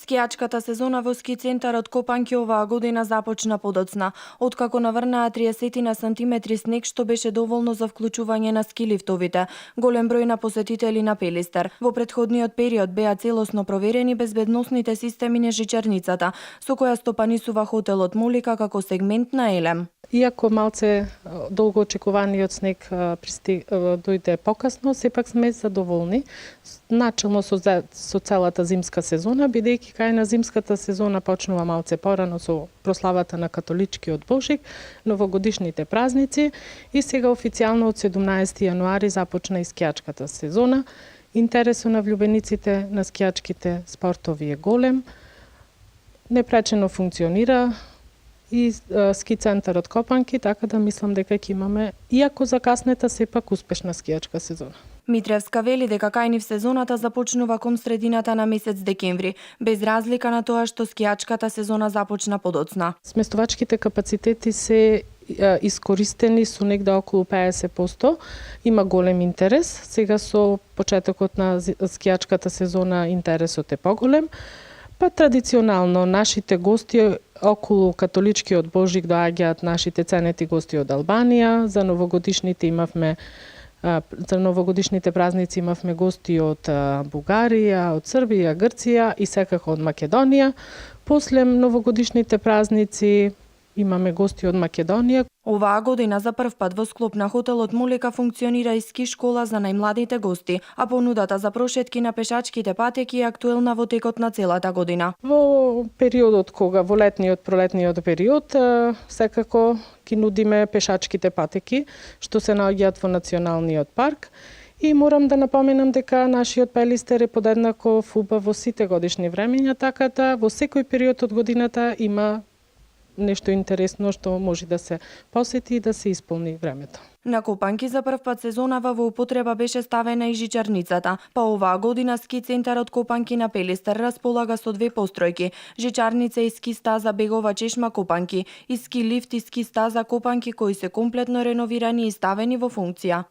Скијачката сезона во ски центарот Копанки оваа година започна подоцна, откако наврнаа 30 на сантиметри снег што беше доволно за вклучување на ски лифтовите. Голем број на посетители на Пелистер. Во претходниот период беа целосно проверени безбедносните системи на жичарницата, со која стопанисува хотелот Молика како сегмент на Елем. Иако малце долго очекуваниот снег дојде покасно, сепак сме задоволни начално со целата зимска сезона, бидејќи кај на зимската сезона почнува малце порано со прославата на католичкиот Божик, новогодишните празници и сега официјално од 17 јануари започна и скијачката сезона. Интересот на влюбениците на скијачките спортови е голем, непречено функционира и ски центарот Копанки, така да мислам дека ќе имаме, иако закаснета, сепак успешна скијачка сезона. Митревска вели дека кај нив сезоната започнува кон средината на месец декември, без разлика на тоа што скијачката сезона започна подоцна. Сместувачките капацитети се искористени со негде околу 50%. Има голем интерес. Сега со почетокот на скијачката сезона интересот е поголем. Па традиционално нашите гости околу католичкиот Божик доаѓаат нашите ценети гости од Албанија. За новогодишните празници имавме гости од Бугарија, од Србија, Грција и секако од Македонија. После новогодишните празници имаме гости од Македонија. Оваа година за прв пат во склоп на хотелот Молика функционира и ски школа за најмладите гости, а понудата за прошетки на пешачките патеки е актуелна во текот на целата година. Во периодот во летниот, пролетниот период, секако ги нудиме пешачките патеки, што се наоѓаат во националниот парк. И морам да напоменам дека нашиот Пелистер е подеднаков убав во сите годишни времења, така да во секој период од годината има нешто интересно што може да се посети и да се исполни времето. На Копанки за прв пат сезонава во употреба беше ставена и жичарницата, па оваа година ски центарот Копанки на Пелистер располага со две постројки: жичарница и ски стаза Бегова чешма Копанки и ски лифт и ски стаза Копанки, кои се комплетно реновирани и ставени во функција.